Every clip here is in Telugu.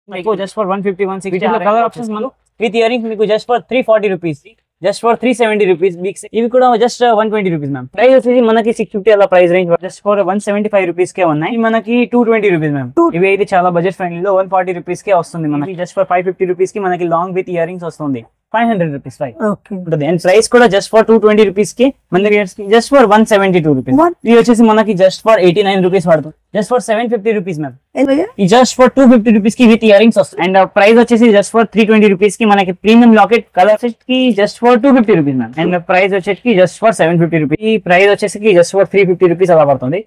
just for 150, 160. Color options with earrings just for 340 rupees. Just for 370 rupees. ఇవి కూడా just 120 rupees మ్యామ్. ప్రైస్ వచ్చేసి మనకి 650 అలా price range. Just for 175 rupees కే ఉన్నాయి. మనకి 220 రూపీస్ మ్యామ్. ఇవి అయితే చాలా బడ్జెట్ ఫ్రెండ్లీ లో 140 రూపీస్ కే వస్తుంది మనకి. జస్ట్ ఫర్ 550 రూపీస్ కి మనకి లాంగ్ విత్ ఇయర్ రింగ్స్ వస్తుంది. 500 రూపీస్ ఉంటుంది. అండ్ ప్రైస్ కూడా జస్ట్ ఫర్ 220 రూపీస్ కి మనకి జస్ట్ ఫర్ 172 రూపీస్. ఇది వచ్చేసి మనకి జస్ట్ ఫర్ 89 రూపీస్ పడుతుంది. Just for 750 rupees ma'am. ఈ జస్ట్ ఫర్ 250 రూపీస్ కి విత్ ఇయర్ రింగ్స్ వస్తుంది. అండ్ ప్రైస్ వచ్చేసి జస్ట్ ఫర్ 320 రూపీస్ కి మనకి ప్రీమియం లాకెట్ కలర్ సెట్ కి just for 250 rupees ma'am. And price వచ్చేసి జస్ట్ ఫర్ 750 రూపీస్. ఈ ప్రైస్ వచ్చేసి జస్ట్ ఫర్ 350 రూపీస్ అలా పడుతుంది.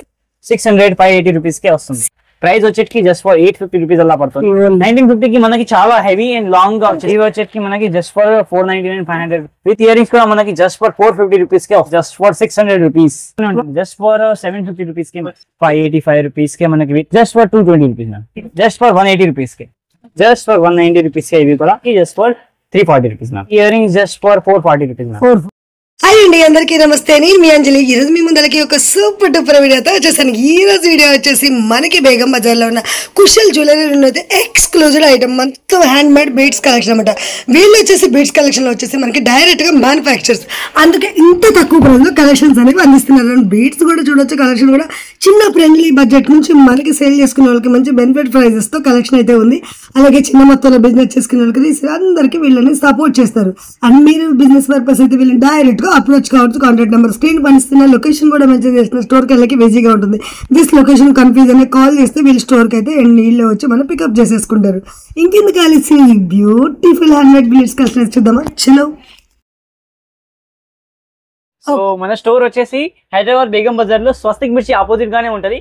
600 580 రూపీస్ కే వస్తుంది. ప్రైస్ వచ్చేసి జస్ట్ ఫర్ 850 రూపీస్ అలా పడుతుంది. 1950 కి మనకి చాలా హెవీ అండ్ లాంగ్ గా వచ్చేసి. ఇవి వచ్చేసి మనకి just for 499 500 with earrings కూడా మనకి just for 450 rupees K just for 600 rupees. Just for 750 rupees కి 585 రూపీస్ కే మనకి just for 220 rupees. Just for 180 rupees కి జస్ట్ ఫర్ 190 రూపీస్ కే. ఇవి కూడా just for 340 rupees. Ear rings just for 440 rupees. Hi అండి, అందరికీ నమస్తే. నేను మీ అంజలి. ఈ రోజు మీ ముందరికి ఒక సూపర్ డూపర్ వీడియోతో వచ్చేసాను. ఈ రోజు వీడియో వచ్చేసి మనకి బేగం బజార్ లో ఉన్న కుశల్ జ్యువెలరీ అయితే ఎక్స్క్లూజివ్ ఐటమ్ మొత్తం హ్యాండ్ మేడ్ బీడ్స్ కలెక్షన్ అనమాట. వీళ్ళు వచ్చేసి బీడ్స్ కలెక్షన్ లో వచ్చేసి మనకి డైరెక్ట్ గా మ్యానుఫ్యాక్చర్స్, అందుకే ఇంత తక్కువ ప్రైస్ లో కలెక్షన్స్ అనేవి అందిస్తున్నారు. బీడ్స్ కూడా చూడొచ్చు. కలెక్షన్ కూడా చిన్న ఫ్రెండ్లీ బడ్జెట్ నుంచి మనకి సేల్ చేసుకునే వాళ్ళకి మంచి బెనిఫిట్ ప్రైజెస్ తో కలెక్షన్ అయితే ఉంది. అలాగే చిన్న మొత్తంలో బిజినెస్ చేసుకునే వాళ్ళకి అందరికీ వీళ్ళని సపోర్ట్ చేస్తారు. అండ్ మీరు బిజినెస్ పర్పస్ అయితే వీళ్ళని డైరెక్ట్ అప్రోచ్ కావచ్చు. కాంటాక్ట్ నెంబర్ స్క్రీన్ పనిస్తున్న లొకేషన్ కూడా మెన్షన్ చేసిన స్టోర్కి వెళ్ళకి ఈజీగా ఉంటుంది. దిస్ లొకేషన్ కన్ఫ్యూజ్ అనే కాల్ చేస్తే వీళ్ళు స్టోర్కి అయితే నీళ్ళు వచ్చి మనం పికప్ చేసేసుకుంటారు. ఇంకెందుకు కలిసి beautiful hand made beads collection చూద్దామా? చలో. సో మన స్టోర్ వచ్చేసి హైదరాబాద్ బేగం బజార్ లో స్వస్తిక్ మిర్చి ఆపోజిట్ గానే ఉంటది.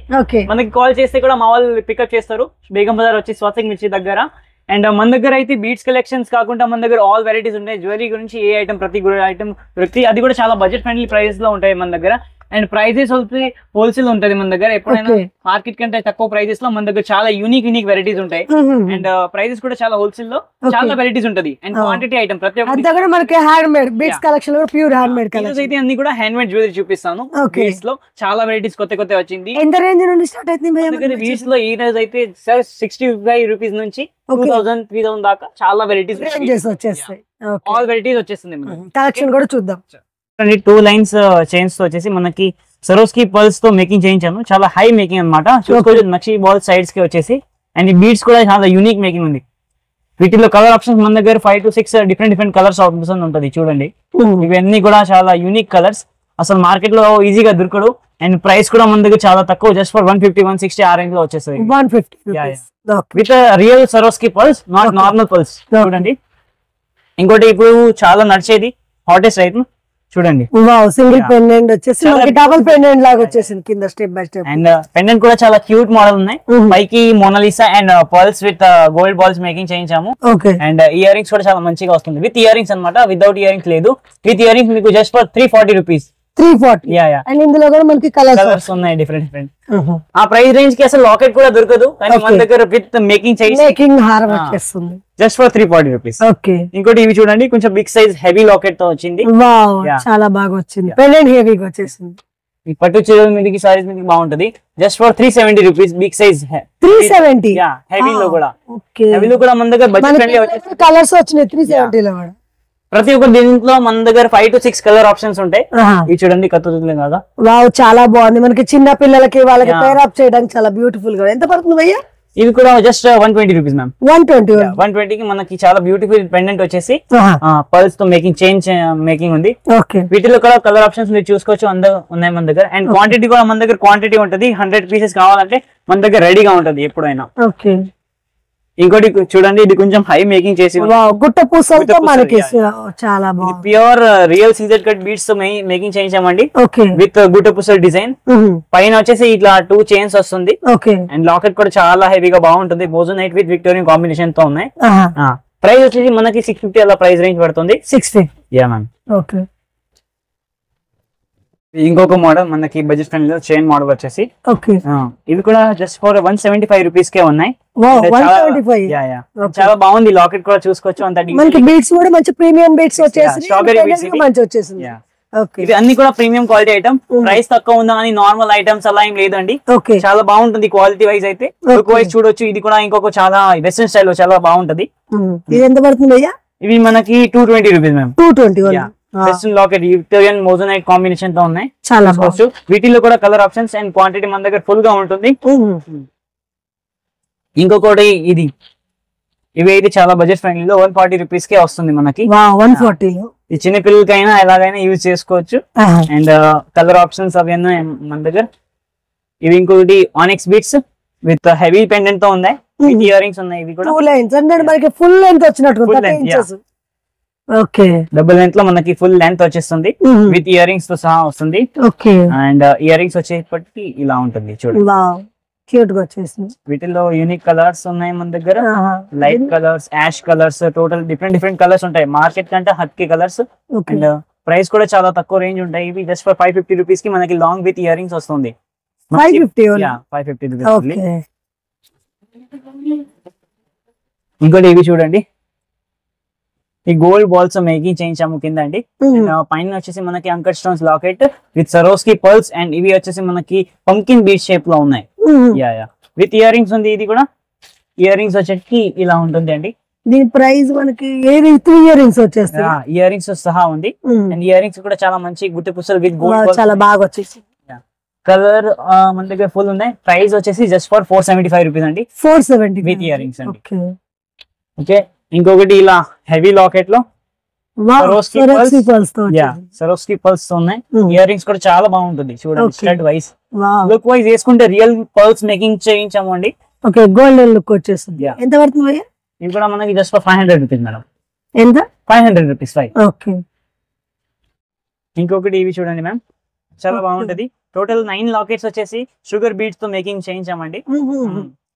మనకి కాల్ చేస్తే కూడా మా వాళ్ళు పికప్ చేస్తారు. బేగం బజార్ వచ్చి స్వస్తిక్ మిర్చి దగ్గర. అండ్ మన దగ్గర అయితే బీడ్స్ కలెక్షన్స్ కాకుండా మన దగ్గర ఆల్ వెరైటీస్ ఉంటాయి. జ్యువెలరీ గురించి ఏ ఐటమ్ ప్రతి ఐటమ్ దొరుకుతాయి. అది కూడా చాలా బడ్జెట్ ఫ్రెండ్లీ ప్రైస్ లో ఉంటాయి మన దగ్గర. అండ్ ప్రైజెస్ హోల్సేల్ ఉంటది మన దగ్గర. ఎప్పుడైనా మార్కెట్ కంటే తక్కువ ప్రైజెస్ లో మన దగ్గర చాలా యూనిక్ వెరైటీస్ ఉంటాయి. అండ్ ప్రైజెస్ కూడా చాలా హోల్సేల్ లో చాలా వెరైటీస్ ఉంటది. అండ్ క్వాంటిటీ ఐటమ్ ప్రతి ఒక్కటి మనకి హ్యాండ్ మేడ్ బీడ్స్ కలెక్షన్ లో ప్యూర్ హ్యాండ్ మేడ్ కలెక్షన్ అయితే అన్ని కూడా హ్యాండ్ మేడ్ జ్యువెలరీ చూపిస్తాను. బీడ్స్ లో చాలా వెరైటీస్ కొత్త వచ్చింది. ఎంత రేంజ్ నుండి స్టార్ట్ అవుతుంది బీడ్స్ లో? ఈ రోజు అయితే 65 రూపీస్ నుంచి 2000 3000 దాకా చాలా వెరైటీస్ వచ్చేస్తాయి. ఆల్ వెరైటీస్ వచ్చేస్తుంది. కలెక్షన్ కూడా చూద్దాం. 2 లైన్స్ చైన్స్ తో వచ్చేసి మనకి సరోస్కి పర్ల్స్ తో మేకింగ్ చేయించాను. చాలా హై మేకింగ్ అనమాట. చూసుకోవచ్చు నక్షి బాల్ సైడ్స్ కి వచ్చేసి. అండ్ ఈ బీడ్స్ కూడా చాలా యూనిక్ మేకింగ్ ఉంది. వీటిలో కలర్ ఆప్షన్స్ మన దగ్గర 5 to 6 డిఫరెంట్ కలర్స్ ఆప్షన్ ఉంటుంది. చూడండి, ఇవన్నీ కూడా చాలా యూనిక్ కలర్స్. అసలు మార్కెట్ లో ఈజీగా దొరకడు. అండ్ ప్రైస్ కూడా మన దగ్గర చాలా తక్కువ. జస్ట్ ఫర్ 150 160 ఆ రేంజ్ లో వచ్చేస్తుంది. 150 with real Swarovski pearls, not normal pearls. చూడండి, ఇంకోటి ఇప్పుడు చాలా నడిచేది హాటెస్ట్ రైట్ చూడండి. సింగిల్ పెండెంట్ వచ్చేసి డబుల్ పెండెంట్ లాగా వచ్చేసింది కింద step by step. And pendant కూడా చాలా క్యూట్ మోడల్ ఉన్నాయి. పైకి Mona Lisa and pearls with gold balls making చేయించాము. అండ్ ఇయర్ రింగ్స్ కూడా చాలా మంచిగా వస్తుంది. విత్ ఇయర్ రింగ్స్ అనమాట, వితౌట్ ఇయర్ రింగ్స్ లేదు. విత్ ఇయర్ రింగ్స్ మీకు జస్ట్ ఫర్ 340 రూపీస్. 340. అండ్ ఇందులో కూడా మనకి కలర్స్ ఉన్నాయి డిఫరెంట్. ఆ ప్రైస్ రేంజ్ కి అసలు లాకెట్ కూడా దొరకదు. కానీ మన దగ్గర విత్ మేకింగ్ హారం వచ్చేస్తుంది జస్ట్ ఫర్ 340 రూపీస్. ఇంకోటి ఇవి చూడండి, కొంచెం బిగ్ సైజ్ హెవీ లాకెట్ తో వచ్చింది. చాలా బాగా వచ్చింది. పెండెంట్ హెవీగా వచ్చేసింది. ఈ పట్టు చీరల మీదకి సారీస్ మీదకి బాగుంటది. Just for 370 rupees. Big size 370. హెవీలో కూడా హెవీలో కూడా మన దగ్గర బడ్జెట్ ఫ్రెండ్లీ వచ్చేసి కలర్స్ వచ్చినాయి 370 లో కూడా. ప్రతి ఒక్క దీంట్లో మన దగ్గర 5 to 6 కలర్ ఆప్షన్స్ ఉంటాయి. ఇవి చూడండి, కత్తుతుంది కదా. వావ్, చాలా బాగుంది. మనకి చిన్న పిల్లలకి వాళ్ళకి పేర్ అప్ చేయడానికి చాలా బ్యూటిఫుల్ గా. ఎంత పడుతుంది భయ్యా? ఇవి కూడా జస్ట్ 120 రూపీస్ మ్యామ్. 120 కి మనకి చాలా బ్యూటిఫుల్ పెండెంట్ వచ్చేసి పర్ల్స్ తో మేకింగ్ చైన్స్ మేకింగ్ ఉంది. వీటిలో కూడా కలర్ ఆప్షన్స్ మీరు చూసుకోవచ్చు, ఉన్నాయి మన దగ్గర. అండ్ క్వాంటిటీ కూడా మన దగ్గర క్వాంటిటీ ఉంటది. 100 పీసెస్ కావాలంటే మన దగ్గర రెడీగా ఉంటది ఎప్పుడైనా. ఇంకోటి చూడండి, ఇది కొంచెం హై మేకింగ్ చేసి గుట్ట పూసలతో మనకి చాలా బాగుంది. Pure real CZ cut beads తో మేకింగ్ చేయించామండి. విత్ గుట్ట పూసల డిజైన్. పైన వచ్చేసి ఇట్లా 2 చైన్స్ వస్తుంది. అండ్ లాకెట్ కూడా చాలా హెవీగా బాగుంటుంది. మోజోనైట్ విత్ విక్టోరియన్ కాంబినేషన్ తో ఉన్నాయి. ప్రైస్ వచ్చేసి మనకి 650 అలా ప్రైస్ రేంజ్ పడుతుంది. 650. Yeah ma'am. ఇంకొక మోడల్ మనకి బడ్జెట్ ఫ్రెండ్లీ చైన్ మోడల్ వచ్చేసి ఇవి కూడా జస్ట్ ఫర్ 175 రూపీస్ కే ఉన్నాయి. చాలా బాగుంది. లాకెట్ కూడా చూసుకోవచ్చు. అంత మనకి బీడ్స్ కూడా మంచి ప్రీమియం బీడ్స్ వచ్చేసి స్ట్రాబెరీ బీడ్స్ మంచి వచ్చేసింది. ఓకే ఇది అన్ని కూడా ప్రీమియం క్వాలిటీ ఐటమ్. ప్రైస్ తక్కువ ఉందా అని నార్మల్ ఐటమ్స్ అలా ఏం లేదండి. ఓకే చాలా బాగుంటుంది క్వాలిటీ వైజ్ అయితే. లుక్ వైజ్ చూడొచ్చు. ఇది కూడా ఇంకొక చాలా వెస్టర్న్ స్టైల్ లో చాలా బాగుంటది. ఇది ఎంత పడుతుంది భయ్యా? ఇవి మనకి 220 rupees ma'am. 220 western locket Victorian మోజోనైట్ combination తో ఉన్నాయి. చాలా వీటిలో కూడా కలర్ ఆప్షన్స్ అండ్ క్వాంటిటీ మన దగ్గర ఫుల్ గా ఉంటుంది. ఇంకొకటి ఇది ఇవి అయితే చాలా బడ్జెట్ ఫ్రెండ్లీ లో 140 రూపీస్ కే వస్తుంది మనకి. 140 ఈ చిన్న పిల్లలకైనా ఎలాగైనా యూజ్ చేసుకోవచ్చు. అండ్ కలర్ ఆప్షన్స్ అవి మన దగ్గర. ఇవి ఇంకొకటి ఆనెక్స్ బీట్స్ విత్ హెవీ పెండెంట్ తో ఉన్నాయి. ఇయర్ రింగ్స్ ఉన్నాయి. ఇవి కూడా 2 లైన్స్ అంటే మనకి ఫుల్ లెంత్ వచ్చినట్టు. ఓకే డబుల్ లెంత్ లో మనకి ఫుల్ లెంత్ వచ్చేస్తుంది. విత్ ఇయర్ రింగ్స్ తో సహా వస్తుంది. ఓకే అండ్ ఇయర్ రింగ్స్ వచ్చేప్పటికి ఇలా ఉంటుంది చూడండి. క్యూట్ గా వచ్చేసింది. వీటిలో యూనిక్ కలర్స్ ఉన్నాయి మన దగ్గర. Light colours, ash colours, total different colours ఉంటాయి. మార్కెట్ కంటే హట్కి కలర్స్. అండ్ ప్రైస్ కూడా చాలా తక్కువ రేంజ్ ఉంటాయి. ఇవి జస్ట్ ఫర్ 550 రూపీస్ కి మనకి లాంగ్ విత్ ఇయర్ రింగ్స్ వస్తుంది. 550 రూపీస్. ఇంకోటి ఇవి చూడండి. ఈ గోల్డ్ బాల్స్ మేకింగ్ చేయించాము కింద అండి. పైన వచ్చేసి మనకి anchor stones locket with సరోస్కి pearls. And ఇవి వచ్చేసి మనకి పంకిన్ బీట్ షేప్ లో ఉన్నాయి. విత్ ఇయర్ రింగ్స్ ఉంది. ఇది కూడా ఇయర్ రింగ్స్ వచ్చేసి ఇలా ఉంటుంది అండి. దీని ప్రైస్ మనకి 3 ఇయర్ రింగ్స్ వచ్చేస్తాయి. ఇయర్ రింగ్స్ సహా ఉంది. అండ్ ఇయర్ రింగ్స్ కూడా చాలా మంచి గుట్టి పుసలు విత్ గోల్డ్ చాలా బాగా వచ్చేసి. కలర్ మన దగ్గర ఫుల్ ఉన్నాయి. ప్రైస్ వచ్చేసి జస్ట్ ఫర్ 475 రూపీస్ అండి. 470 విత్ ఇయర్ రింగ్స్ అండి. ఓకే ఇంకొకటి ఇలా హెవీ లాకెట్ లో సరోస్కి పర్ల్స్ తో ఉన్నాయి. ఇయర్ రింగ్స్ కూడా చాలా బాగుంటుంది చూడండి. స్టడ్ వైస్ లుక్ వైజ్ వేసుకుంటే రియల్ పర్ల్స్ మేకింగ్ చేయించాము అండి. ఓకే గోల్డెన్ లుక్ వచ్చేస్తుంది. ఎంత పడుతుంది భయ్యా? ఇది కూడా మనకి జస్ట్ ఫర్ 500 రూపీస్ మేడం. ఎంత? 500 రూపీస్. ఓకే ఇంకొకటి ఇవి చూడండి మ్యామ్ చాలా బాగుంటది. టోటల్ 9 లాకెట్స్ వచ్చేసి షుగర్ బీట్స్ తో మేకింగ్ చేయించామండి.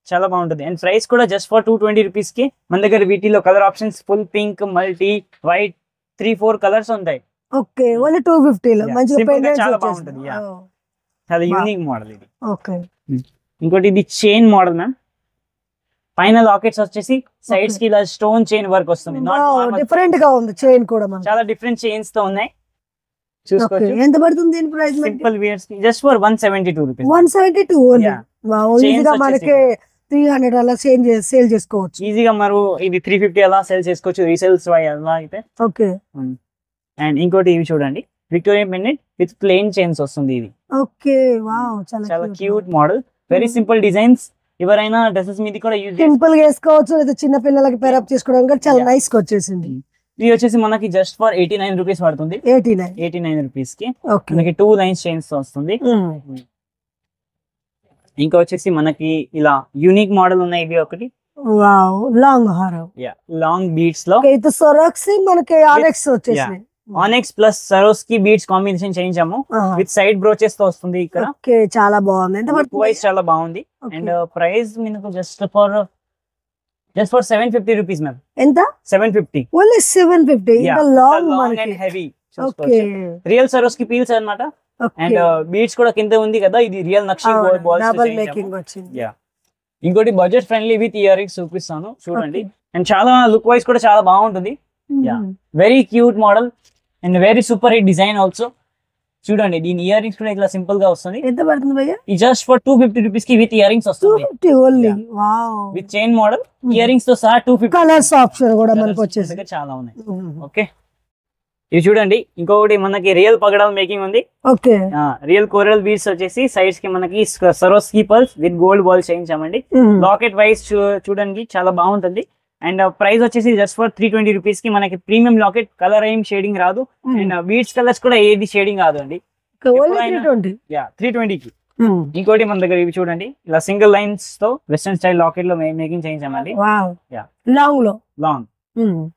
చాలా బాగుంటుంది. అండ్ ప్రైస్ కూడా జస్ట్ ఫర్ 220 రూపీస్ కి మన దగ్గర. వీటిలో colour options full pink, multi, white 3-4 colours ఉంటాయి. ఓకే ఓన్లీ 250 లో మంచిగా చాలా బాగుంటుంది. చాలా యూనిక్ మోడల్ ఇది. ఓకే ఇంకోటి ఇది చైన్ మోడల్ మ్యామ్. పైన లాకెట్స్ వచ్చేసి సైడ్స్ కి ఇలా స్టోన్ చైన్ వర్క్ వస్తుంది. డిఫరెంట్ గా ఉంది చైన్ కూడా. చాలా డిఫరెంట్ చైన్స్ తో ఉన్నాయి. చూసుకోవచ్చు. ఎంత పడుతుంది దీని ప్రైస్? సింపుల్ వియర్స్ కి just for 172 rupees. 172 only. Wow ఈజీగా మనకి 300 అలా సేల్ చేసుకోవచ్చు. ఈజీగా మరి ఇది 350 అలా సేల్ చేసుకోవచ్చు. రీసేల్స్ అలా అయితే. ఓకే అండ్ ఇంకోటి ఇవి చూడండి. Victorian pendant with plain chains వస్తుంది. ఇది ఓకే వావ్ చాలా cute model. Very simple designs. ఎవరైనా డ్రెస్సెస్ మీద కూడా యూజ్ సింపుల్ గా వేసుకోవచ్చు. లేదా చిన్న పిల్లలకి పేరప్ చేసుకోవడానికి చాలా నైస్ గా వచ్చేసింది. ఇది వచ్చేసి మనకి జస్ట్ ఫర్ 89 రూపీస్ పడుతుంది. 89 రూపీస్ కి మనకి 2 లైన్స్ చైన్స్ వస్తుంది. ఇంకా వచ్చేసి మనకి ఇలా యూనిక్ మోడల్ ఉన్నాయి. ఇవి ఒకటి లాంగ్ హారం లాంగ్ బీట్స్ లో మనకి ఆనెక్స్ వచ్చేసి onyx plus Swarovski beads combination చేయించాము. విత్ సైడ్ బ్రోచెస్ తో వస్తుంది ఇక్కడ. చాలా బాగుంది. ఎంత ప్రైస్ చాలా బాగుంది. అండ్ ప్రైస్ మీకు జస్ట్ ఫర్ 750 రూపీస్ మ్యామ్. ఎంత? 750 only 750. Long and heavy. Real Swarovski pearls అన్నమాట. అండ్ బీట్స్ కూడా కింద ఉంది కదా. ఇది రియల్ నక్షి డబుల్ మేకింగ్ వచ్చింది. ఇంకోటి budget friendly with ear rings చూపిస్తాను చూడండి. అండ్ చాలా లుక్ వైజ్ కూడా చాలా బాగుంటుంది. Very cute model and very super hit design also. చూడండి దీని ఇయర్ రింగ్స్ కూడా ఇట్లా సింపుల్ గా వస్తుంది. ఎంత పడుతుంది భయ్యా? ఈ జస్ట్ ఫర్ 250 రూపీస్ కి విత్ ఇయర్ రింగ్స్ వస్తుంది. 250 only. Wow with chain model ear rings తో సహా 250. కలర్స్ ఆప్షన్ కూడా మనకు వచ్చేసి చాలా ఉన్నాయి. ఓకే ఇది చూడండి. ఇంకొకటి మనకి రియల్ పగడాల్ మేకింగ్ ఉంది. ఓకే రియల్ కోరల్ బీడ్స్ వచ్చేసి సైడ్స్ కి మనకి Swarovski pearls with gold ball చేయించామండి. లాకెట్ వైజ్ చూడండి చాలా బాగుంటుంది. అండ్ ప్రైస్ వచ్చేసి జస్ట్ ఫర్ 320 రూపీస్ కి మనకి ప్రీమియం లాకెట్. కలర్ ఏం షేడింగ్ రాదు. అండ్ బీడ్స్ కలర్స్ కూడా ఏది షేడింగ్ రాదు అండి. 320 కి. ఇంకోటి మన దగ్గర ఇవి చూడండి. ఇలా సింగిల్ లైన్స్ తో వెస్టర్న్ స్టైల్ లాకెట్ లో మేకింగ్ చేయించామండి. లాంగ్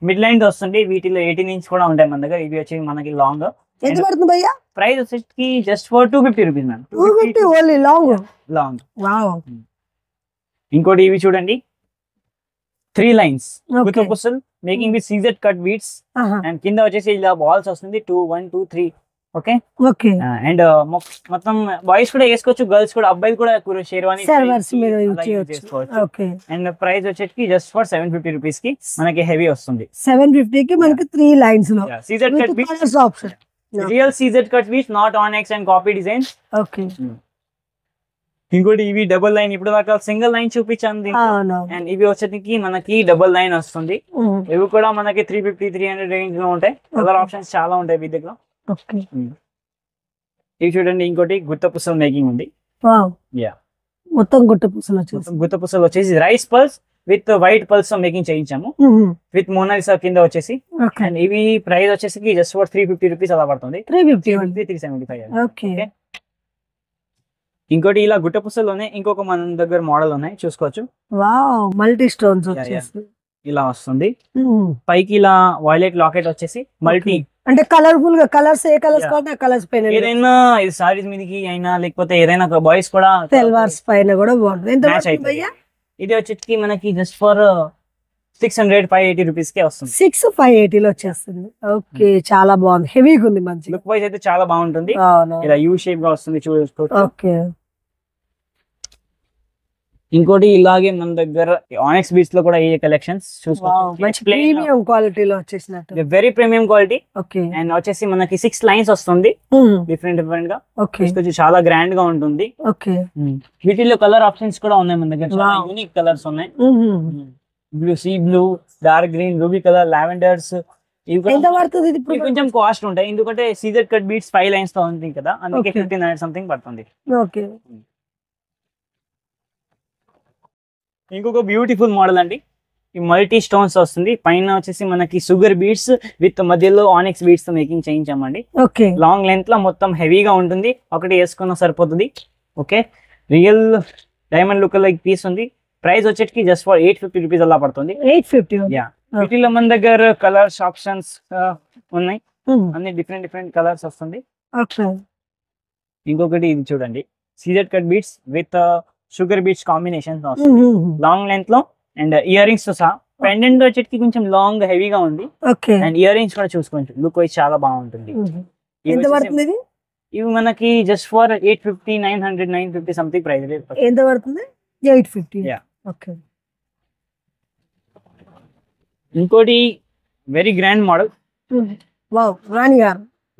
మిడ్ లైన్ తో వస్తుంది. వీటిలో 18 ఇంచ్ కూడా ఉంటాయి మన దగ్గర. ఇవి వచ్చి మనకి లాంగ్. ఎంత పడుతుంది భయ్యా? ప్రైస్ వచ్చేసి just for 250 rupees ma'am. 250 only long. ఇంకోటి ఇవి చూడండి. 3 లైన్స్ విత్ పుసల్ making with CZ cut beads. And కింద వచ్చేసి ఇలా బాల్స్ వస్తుంది. 2 1 2 3. ఓకే అండ్ మొత్తం బాయ్స్ కూడా వేసుకోవచ్చు. గర్ల్స్ కూడా అబ్బాయిలు కూడా షేర్వాణి చేసుకోవచ్చు. అండ్ ప్రైస్ వచ్చేసి జస్ట్ ఫర్ 750 రూపీస్ కి మనకి హెవీ వస్తుంది. 750 కి మనకి 3 లైన్స్ లో CZ cut beads option. Real CZ cut beads, not onyx and copy designs. Okay. ఇంకోటి ఇవి డబుల్ లైన్, ఇప్పుడు దాకా సింగిల్ లైన్ చూపించాను. అండ్ ఇవి వచ్చేటికి మనకి డబుల్ లైన్ వస్తుంది. ఇవి కూడా మనకి 350, 300 రేంజ్ లో ఉంటాయి. కలర్ ఆప్షన్స్ చాలా ఉంటాయి వీటి దగ్గర. ఇవి చూడండి, ఇంకోటి గుత్త పుస్తల మేకింగ్ ఉంది. మొత్తం గుత్త పుస్తలు వచ్చేసి rice pearls with white pulse తో మేకింగ్ చేయించాము, విత్ మోనాలిసా కింద వచ్చేసి. అండ్ ఇవి ప్రైస్ వచ్చేసి జస్ట్ ఫర్ 350 రూపీస్ అలా పడుతుంది. 375. ఇంకోటి ఇలా గుట్ట పుస్తలోనే ఇంకొక మన దగ్గర మోడల్ ఉన్నాయి, చూసుకోవచ్చు. మల్టీ స్టోన్స్ ఇలా వస్తుంది. పైకి ఇలా వైలెట్ లాకెట్ వచ్చేసి మల్టీ, అంటే కలర్ఫుల్ గా కలర్స్, ఏ కలర్స్ కావాలి ఆ కలర్స్ పైన ఏదైనా సారీస్ మీదకి అయినా, లేకపోతే ఏదైనా బాయ్స్ కూడా సెల్వార్స్ పైన కూడా బాగుంటుంది. ఇది వచ్చేసి మనకి జస్ట్ ఫర్ 600-580 రూపీస్ కే వస్తుంది. 580 లో వచ్చేస్తుంది. ఓకే, చాలా బాగుంది, హెవీగా ఉంది, మంచి లుక్ వైజ్ అయితే చాలా బాగుంటుంది. ఇలా యూ షేప్ గా వస్తుంది, చూసుకోవచ్చు. ఓకే. ఇంకోటి ఇలాగే మన దగ్గర ఆనెక్స్ బీట్స్ లో కూడా ఈ కలెక్షన్స్ చూసుకోవచ్చు. ప్రీమియం క్వాలిటీలో వచ్చేసినట్టు, very premium quality. Okay. And వచ్చేసి మనకి 6 లైన్స్ వస్తుంది, డిఫరెంట్ గా. ఓకే, చాలా గ్రాండ్ గా ఉంటుంది. ఓకే. వీటిలో కలర్ ఆప్షన్స్ కూడా ఉన్నాయి మన దగ్గర, యూనిక్ కలర్స్ ఉన్నాయి. Blue, sea blue, dark green, ruby colour, lavenders. ఎంత పడుతుంది ఇది? కొంచెం కాస్ట్ ఉంటాయి, ఎందుకంటే సీజర్ కట్ బీట్స్ 5 లైన్స్ తో ఉంటుంది కదా, అందుకే 1500 సంథింగ్ పడుతుంది. ఓకే. ఇంకొక బ్యూటిఫుల్ మోడల్ అండి, ఈ మల్టీ స్టోన్స్ వస్తుంది. పైన వచ్చేసి మనకి షుగర్ బీట్స్ విత్ మధ్యలో ఆనెక్స్ బీట్స్ తో మేకింగ్ చేయించామండి. ఓకే. లాంగ్ లెంత్ లో మొత్తం హెవీగా ఉంటుంది, ఒకటి వేసుకున్న సరిపోతుంది. Okay, real diamond look like piece ఉంది. ప్రైస్ వచ్చేటికి జస్ట్ ఫర్ 850 రూపీస్ అలా పడుతుంది. 850. వీటిలో మన దగ్గర కలర్స్ ఆప్షన్స్ ఉన్నాయి, అన్ని డిఫరెంట్ కలర్స్ వస్తుంది. ఇంకొకటి ఇది చూడండి, CZ cut beads with sugar beads combination long length లో, అండ్ ఇయర్ రింగ్స్ తో సహా. పెండెంట్ వచ్చేటికి కొంచెం లాంగ్ హెవీగా ఉంది. అండ్ ఇయర్ రింగ్స్ కూడా చూసుకోండి, లుక్ వైజ్ చాలా బాగుంటుంది. ఇవి మనకి జస్ట్ ఫర్ 850, 900, 950 సంథింగ్ ప్రైస్. ఎంత పడుతుంది? 850. ఓకే. ఇంకోటి వెరీ గ్రాండ్ మోడల్,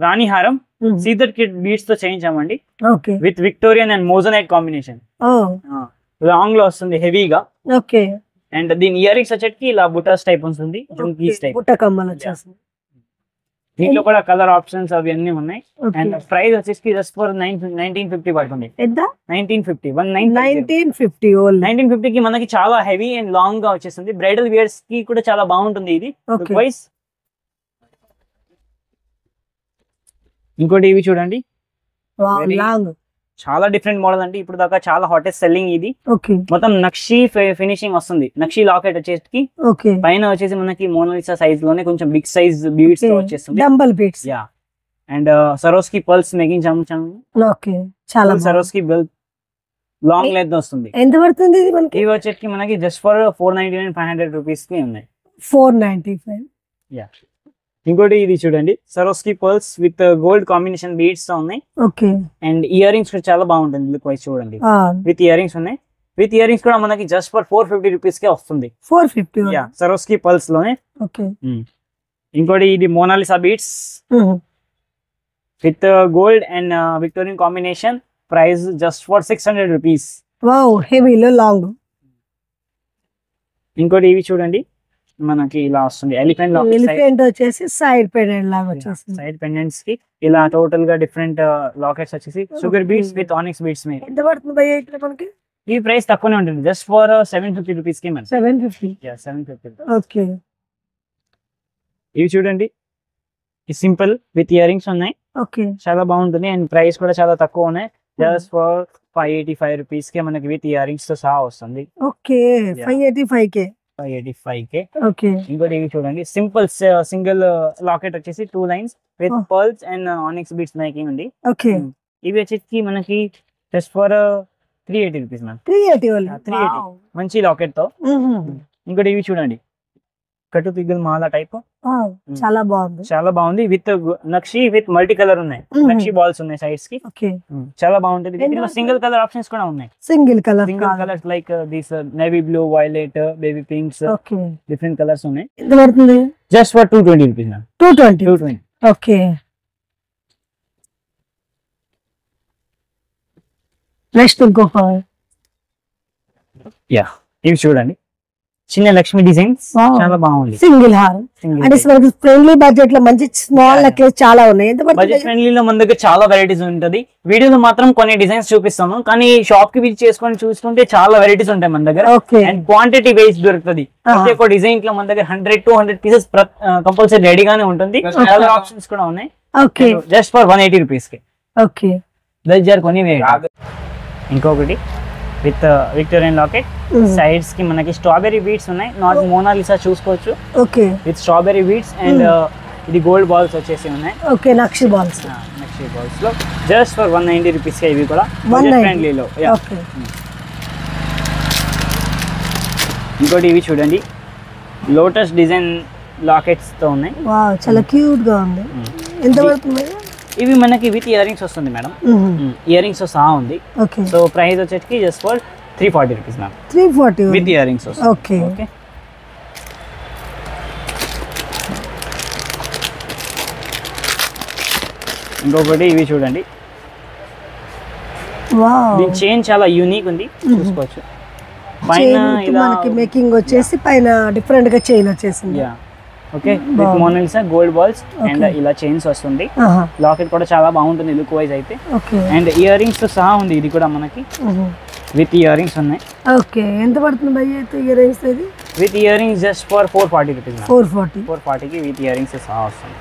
రాణి హారం సీజర్ కిట్ బీట్స్ తో చేయించామండి, with Victorian and moissanite combination. Long లో వస్తుంది హెవీగా. ఓకే. అండ్ దీని ఇయర్ రింగ్స్ వచ్చేటికి ఇలా బుటాస్ టైప్ ఉంటుంది, దీంట్లో కూడా కలర్ ఆప్షన్స్ అవి అన్ని ఉన్నాయి. అండ్ ప్రైస్ వచ్చేసి జస్ట్ ఫర్ 1950 పడుతుంది. 1950 కి మనకి చాలా హెవీ అండ్ లాంగ్ గా వచ్చేస్తుంది. బ్రైడల్ వేర్స్ కి కూడా చాలా బాగుంటుంది ఇది. ఇంకోటి ఇవి చూడండి, చాలా డిఫరెంట్ మోడల్ అండి, ఇప్పుడు దాకా చాలా హాటెస్ట్ సెల్లింగ్ ఇది. మొత్తం నక్షి ఫినిషింగ్ వస్తుంది, నక్షి లాకెట్ వచ్చేసి పైన వచ్చేసి మనకి మోనాలిసా సైజ్ లోనే కొంచెం బిగ్ సైజ్ బీడ్స్ వచ్చేస్తుంది, dumbbell beads. And సరోస్కి pulse making చాలా సరోస్కి బెల్ లాంగ్ లెంత్ వస్తుంది. ఎంత పడుతుంది ఇవి వచ్చేసి మనకి జస్ట్ ఫర్ 499, 500 రూపీస్ కి ఉన్నాయి. 495. ఇంకోటి ఇది చూడండి, Swarovski pearls with gold combination beads తో ఉన్నాయి. ఓకే. అండ్ ఇయర్ రింగ్స్ కూడా చాలా బాగుంటుంది, లుక్ వైజ్ చూడండి, విత్ ఇయర్ రింగ్స్ ఉన్నాయి. విత్ ఇయర్ రింగ్స్ కూడా మనకి జస్ట్ ఫర్ 450 రూపీస్ కే వస్తుంది. 450. సరోస్కి పర్ల్స్ లోనే. ఓకే. ఇంకోటి ఇది Mona Lisa beads with gold and Victorian combination, price just for 600 rupees. హెవీలో లాంగ్. ఇంకోటి ఇవి చూడండి, మనకి ఇలా వస్తుంది ఎలిఫెంట్ వచ్చేసి సైడ్ పెండెంట్ లాగా వచ్చేస్తుంది. సైడ్ పెండెంట్స్ కి ఇలా టోటల్ గా డిఫరెంట్ లాకెట్స్ వచ్చేసి sugar beads with onyx beads మీద. ఎంత పడుతుంది భయ్యా ఇట్లా మనకి? ఈ ప్రైస్ తక్కువనే ఉంటుంది, జస్ట్ ఫర్ 750 రూపీస్ కి. 750. 750. ఓకే. ఇవి చూడండి, ఈ సింపుల్ విత్ ఇయర్ రింగ్స్ ఉన్నాయి. ఓకే. చాలా బాగుంటుంది అండ్ ప్రైస్ కూడా చాలా తక్కువ ఉన్నాయి, జస్ట్ ఫర్ 585 రూపీస్ కి మనకి విత్ ఇయర్ రింగ్స్ తో సహా వస్తుంది. ఓకే. 585K. ఓకే. ఇంకోటి ఇవి చూడండి, సింపుల్ సింగిల్ లాకెట్ వచ్చేసి 2 lines with pearls and onyx beads making ఉంది. ఓకే. ఇవి వచ్చేసి మనకి జస్ట్ ఫర్ 380 రూపీస్ మ్యామ్. 380 మంచి లాకెట్ తో. ఇంకోటి ఇవి చూడండి, కట్టు తిగ్గల మాల టైప్, చాలా బాగుంది, చాలా బాగుంది. With nakshi with multi colour ఉన్నాయి, నక్షి బాల్స్ ఉన్నాయి సైడ్స్ కి. చాలా బాగుంటుంది. సింగిల్ కలర్ ఆప్షన్స్ కూడా ఉన్నాయి, single colours like this navy blue, violet, baby pinks, different colours ఉన్నాయి. ఎంత పడుతుంది? Just for 220 rupees ma'am. 220. Okay. Next ఇంకొక యా ఇవి చూడండి, చిన్న లక్ష్మి డిజైన్స్, చాలా బాగుంది. సింగిల్ హార్ అంటే ఫ్రెండ్లీ బడ్జెట్ లో మంచి స్మాల్ నెక్లెస్ చాలా ఉన్నాయి. ఎంత బడ్జెట్ ఫ్రెండ్లీ లో మన దగ్గర చాలా వెరైటీస్ ఉంటది. వీడియోలో మాత్రం కొన్ని డిజైన్స్ చూపిస్తాము, కానీ షాప్ కి విజిట్ చేసుకొని చూసుకుంటే చాలా వెరైటీస్ ఉంటాయి మన దగ్గర. అండ్ క్వాంటిటీ వైజ్ దొరుకుతుంది. ప్రతి ఒక్క డిజైన్ లో మన దగ్గర 100 to 100 పీసెస్ కంపల్సరీ రెడీగానే ఉంటుంది. కలర్ ఆప్షన్స్ కూడా ఉన్నాయి. జస్ట్ ఫర్ 180 రూపీస్ కి. ఓకే 10 జార్ కొని ఇంకొకటి విత్ విక్టోరియన్ లాకెట్, సైడ్స్ కి మనకి స్ట్రాబెరీ బీడ్స్ ఉన్నాయి. నాట్ మోనాలిసా చూసుకోవచ్చు. Okay with strawberry beads and ఇది గోల్డ్ బాల్స్ వచ్చేసి ఉన్నాయి. ఓకే నక్షి బాల్స్ లో జస్ట్ ఫర్ 190 రూపీస్ కి. ఇవి కూడా ఫ్రెండ్లీలో. ఇంకోటి ఇవి చూడండి, లోటస్ డిజైన్ లాకెట్స్ తో ఉన్నాయి. చాలా క్యూట్ గా ఉంది. ఎంత పడుతుంది? ఇవి మనకి విత్ ఇయర్ రింగ్స్ వస్తుంది మేడం. ఇయర్ రింగ్స్ తో సహా ఉంది. సో ప్రైస్ వచ్చేసి just for 340 rupees ma'am. 340 with ear rings వస్తుంది. ఓకే ఓకే ఇంకొకటి ఇవి చూడండి, దీని చైన్ చాలా యూనిక్ ఉంది, చూసుకోవచ్చు. పైన మనకి మేకింగ్ వచ్చేసి పైన డిఫరెంట్ గా చైన్ వచ్చేసింది. Okay with Monalisa gold balls and ఇలా చైన్స్ వస్తుంది. లాకెట్ కూడా చాలా బాగుంటుంది లుక్ వైజ్ అయితే. అండ్ ఇయర్ రింగ్స్ తో సహా ఉంది. ఇది కూడా మనకి విత్ ఇయర్ రింగ్స్ ఉన్నాయి. ఓకే ఎంత పడుతుంది భయ్య అయితే ఇయర్ రింగ్స్? ఇది with earrings just for 440 rupees. 440 కి విత్ ఇయర్ రింగ్స్ సహా వస్తుంది.